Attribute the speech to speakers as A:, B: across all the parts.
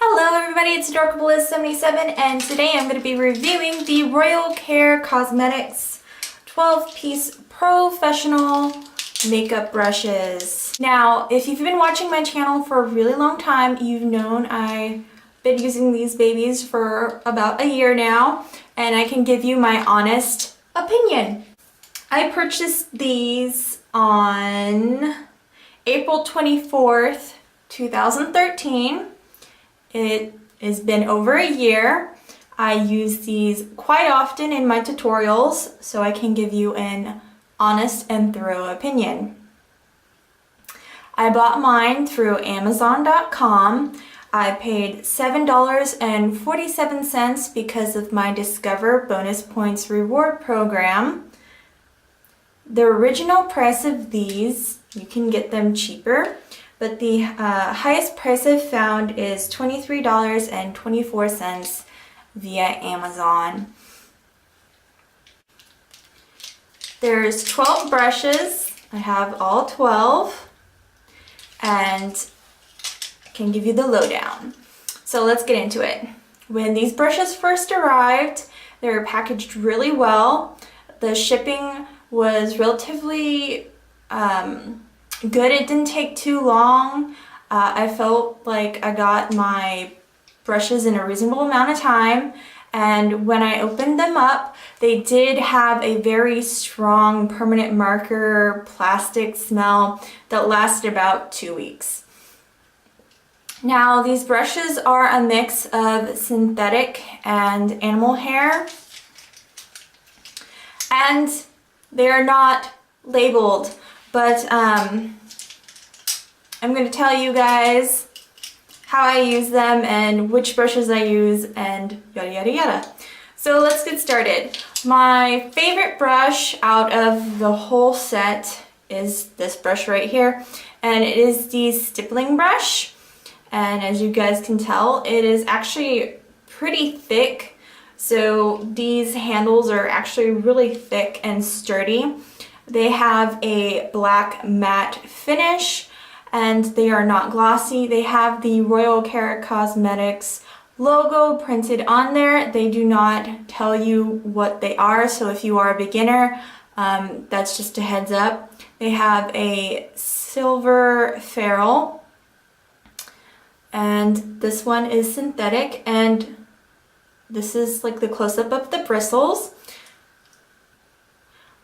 A: Hello everybody, it's Adorkableiz77 and today I'm going to be reviewing the Royal Care Cosmetics 12-piece professional makeup brushes. Now, if you've been watching my channel for a really long time, you've known I've been using these babies for about a year now, and I can give you my honest opinion. I purchased these on April 24th, 2013. It has been over a year. I use these quite often in my tutorials, so I can give you an honest and thorough opinion. I bought mine through Amazon.com. I paid $7.47 because of my Discover Bonus Points reward program. The original price of these, you can get them cheaper, but the highest price I've found is $23.24 via Amazon. There's 12 brushes. I have all 12, and I can give you the lowdown. So let's get into it. When these brushes first arrived, they were packaged really well. The shipping was relatively good. It didn't take too long. I felt like I got my brushes in a reasonable amount of time, and when I opened them up, they did have a very strong permanent marker plastic smell that lasted about 2 weeks. Now, these brushes are a mix of synthetic and animal hair, and they're not labeled, but I'm going to tell you guys how I use them and which brushes I use and yada yada yada. So let's get started. My favorite brush out of the whole set is this brush right here, and it is the Stippling Brush. And as you guys can tell, it is actually pretty thick. So these handles are actually really thick and sturdy. They have a black matte finish, and they are not glossy. They have the Royal Care Cosmetics logo printed on there. They do not tell you what they are, so if you are a beginner, that's just a heads up. They have a silver ferrule, and this one is synthetic, and this is like the close-up of the bristles.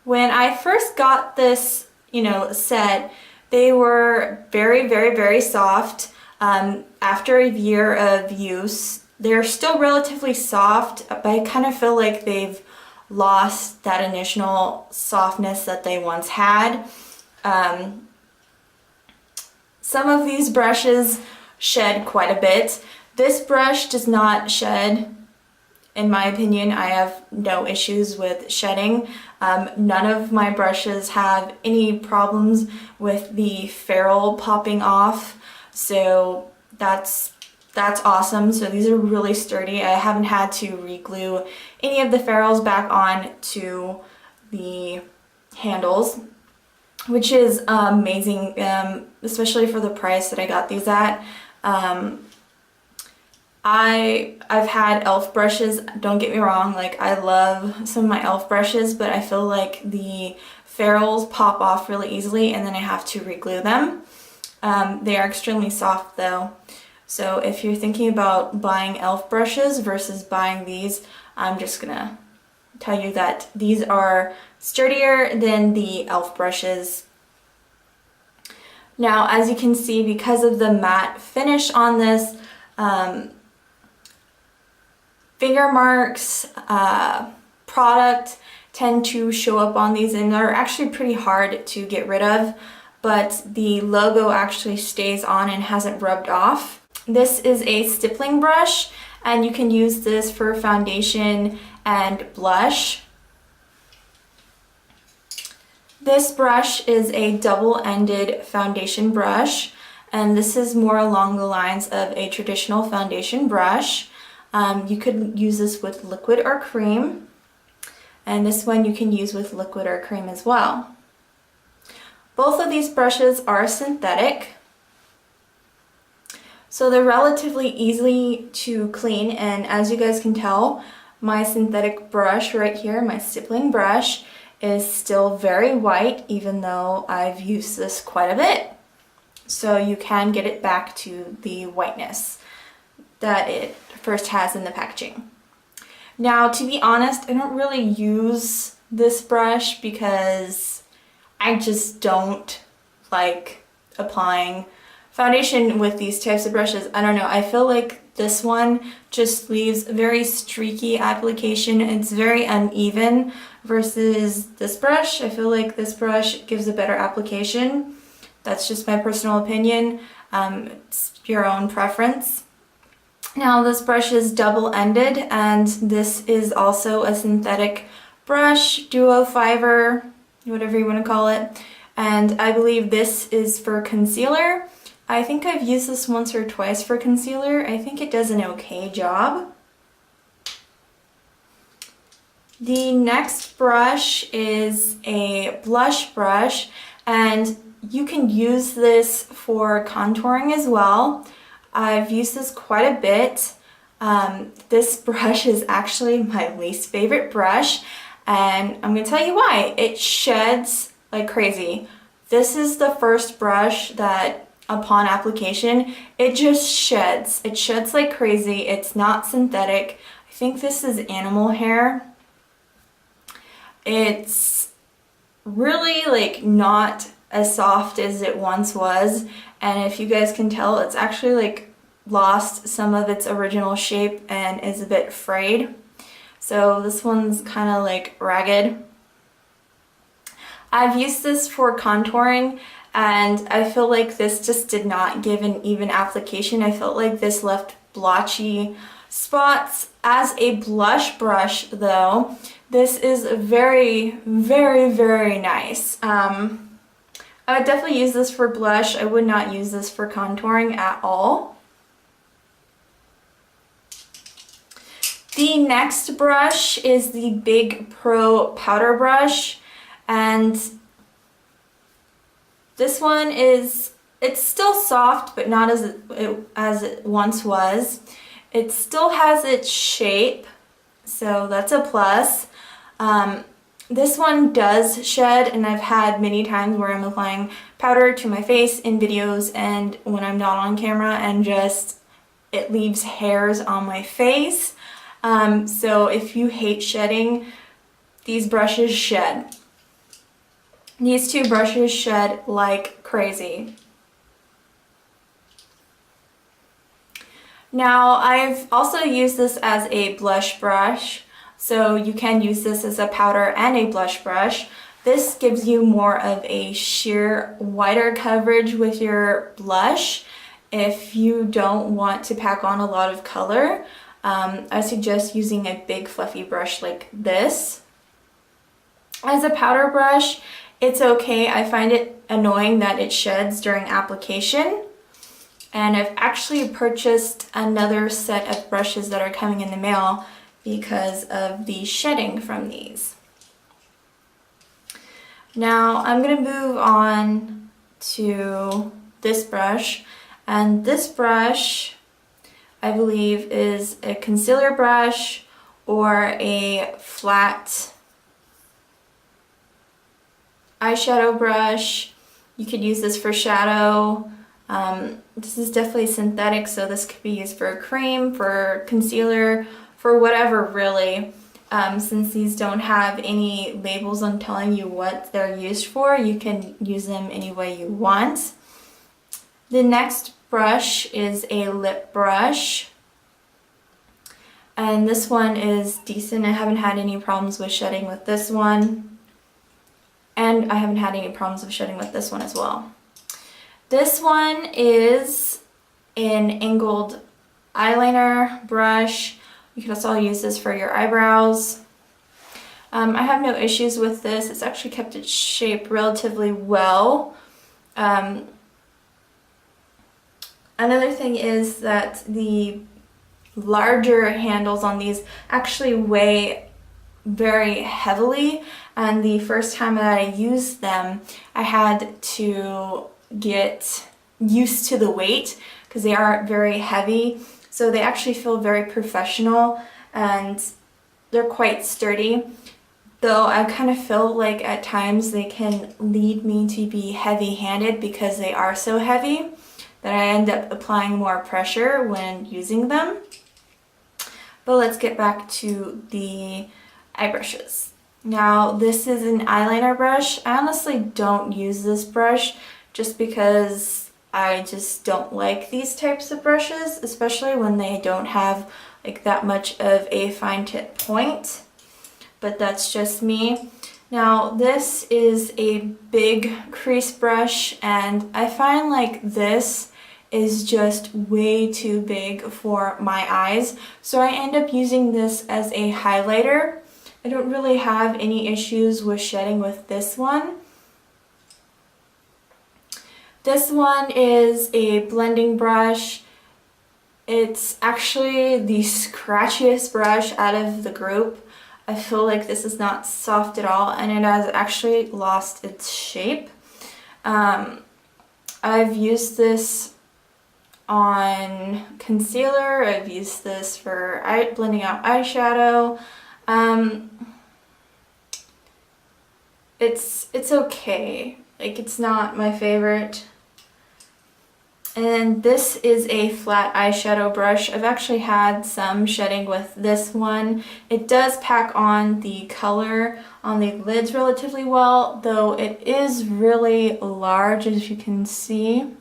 A: When I first got this, set, they were very, very, very soft. After a year of use, they're still relatively soft, but I kind of feel like they've lost that initial softness that they once had. Some of these brushes shed quite a bit. This brush does not shed. In my opinion, I have no issues with shedding. None of my brushes have any problems with the ferrule popping off, so that's awesome. So these are really sturdy. I haven't had to re-glue any of the ferrules back on to the handles, which is amazing, especially for the price that I got these at. I've had e.l.f. brushes, don't get me wrong, like I love some of my e.l.f. brushes, but I feel like the ferrules pop off really easily and then I have to re-glue them. They are extremely soft though, so if you're thinking about buying e.l.f. brushes versus buying these, I'm just gonna tell you that these are sturdier than the e.l.f. brushes. Now, as you can see, because of the matte finish on this, finger marks, product tend to show up on these, and they're actually pretty hard to get rid of, but the logo actually stays on and hasn't rubbed off. This is a stippling brush, and you can use this for foundation and blush. This brush is a double-ended foundation brush, and this is more along the lines of a traditional foundation brush. You could use this with liquid or cream, and this one you can use with liquid or cream as well. Both of these brushes are synthetic. So they're relatively easy to clean, and as you guys can tell, my synthetic brush right here, my stippling brush, is still very white even though I've used this quite a bit. So you can get it back to the whiteness that it first has in the packaging. Now, to be honest, I don't really use this brush because I just don't like applying foundation with these types of brushes. I don't know, I feel like this one just leaves a very streaky application. It's very uneven versus this brush. I feel like this brush gives a better application. That's just my personal opinion. It's your own preference. Now this brush is double-ended, and this is also a synthetic brush, duo fiber, whatever you want to call it. And I believe this is for concealer. I think I've used this once or twice for concealer. I think it does an okay job. The next brush is a blush brush, and you can use this for contouring as well. I've used this quite a bit. This brush is actually my least favorite brush, and I'm gonna tell you why. It sheds like crazy. This is the first brush that upon application, it just sheds. It sheds like crazy. It's not synthetic. I think this is animal hair. It's really like not as soft as it once was, and if you guys can tell, it's actually like lost some of its original shape and is a bit frayed. So this one's kind of like ragged. I've used this for contouring, and I feel like this just did not give an even application. I felt like this left blotchy spots. As a blush brush though, this is very, very, very nice. I would definitely use this for blush. I would not use this for contouring at all. The next brush is the Big Pro powder brush, and this one is, it's still soft, but not as it once was. It still has its shape, so that's a plus. This one does shed, and I've had many times where I'm applying powder to my face in videos and when I'm not on camera, and just it leaves hairs on my face. So if you hate shedding, these brushes shed. These two brushes shed like crazy. Now, I've also used this as a blush brush, so you can use this as a powder and a blush brush. This gives you more of a sheer, wider coverage with your blush. If you don't want to pack on a lot of color, I suggest using a big fluffy brush like this. As a powder brush, it's okay. I find it annoying that it sheds during application. And I've actually purchased another set of brushes that are coming in the mail because of the shedding from these. Now I'm going to move on to this brush, and this brush I believe is a concealer brush or a flat eyeshadow brush. You could use this for shadow. This is definitely synthetic, so this could be used for a cream, for concealer, for whatever really. Since these don't have any labels on telling you what they're used for, you can use them any way you want. The next brush is a lip brush, and this one is decent. I haven't had any problems with shedding with this one, and I haven't had any problems with shedding with this one as well. This one is an angled eyeliner brush. You can also use this for your eyebrows. I have no issues with this. It's actually kept its shape relatively well. Another thing is that the larger handles on these actually weigh very heavily, and the first time that I used them, I had to get used to the weight because they are very heavy. So they actually feel very professional and they're quite sturdy. Though I kind of feel like at times they can lead me to be heavy-handed because they are so heavy that I end up applying more pressure when using them. But let's get back to the eye brushes. Now this is an eyeliner brush. I honestly don't use this brush just because I just don't like these types of brushes, especially when they don't have like that much of a fine tip point. But that's just me. Now this is a big crease brush and I find like this is just way too big for my eyes. So I end up using this as a highlighter. I don't really have any issues with shedding with this one. This one is a blending brush. It's actually the scratchiest brush out of the group. I feel like this is not soft at all and it has actually lost its shape. I've used this on concealer, I've used this for blending out eyeshadow. It's okay, like it's not my favorite. And this is a flat eyeshadow brush. I've actually had some shedding with this one. It does pack on the color on the lids relatively well, though it is really large, as you can see.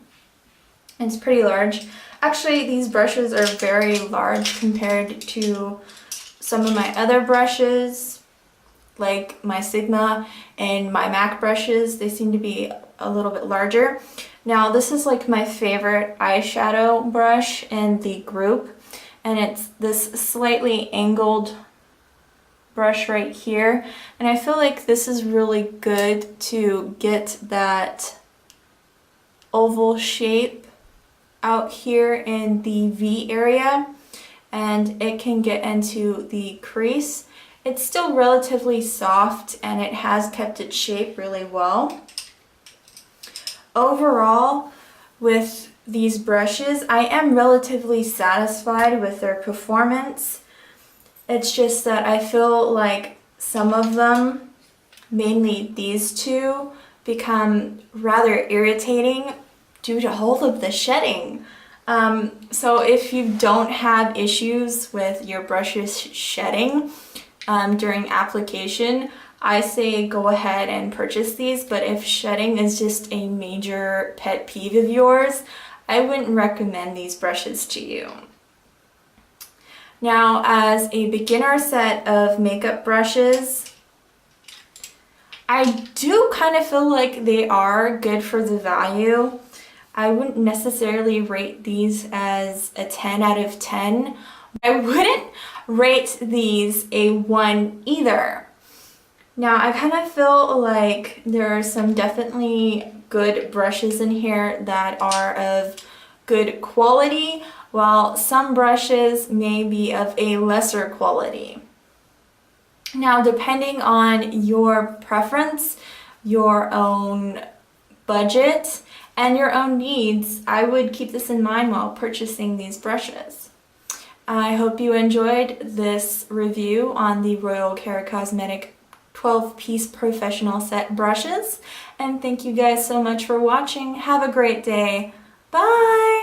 A: It's pretty large. Actually, these brushes are very large compared to some of my other brushes, like my Sigma and my MAC brushes. They seem to be a little bit larger. Now this is like my favorite eyeshadow brush in the group, and it's this slightly angled brush right here, and I feel like this is really good to get that oval shape out here in the V area, and it can get into the crease. It's still relatively soft and it has kept its shape really well. Overall, with these brushes, I am relatively satisfied with their performance. It's just that I feel like some of them, mainly these two, become rather irritating due to all of the shedding. So if you don't have issues with your brushes shedding during application, I say go ahead and purchase these, but if shedding is just a major pet peeve of yours, I wouldn't recommend these brushes to you. Now, as a beginner set of makeup brushes, I do kind of feel like they are good for the value. I wouldn't necessarily rate these as a 10 out of 10. I wouldn't rate these a 1 either. Now, I kind of feel like there are some definitely good brushes in here that are of good quality, while some brushes may be of a lesser quality. Now, depending on your preference, your own budget, and your own needs, I would keep this in mind while purchasing these brushes. I hope you enjoyed this review on the Royal Care Cosmetic 12-piece professional set brushes, and thank you guys so much for watching. Have a great day. Bye!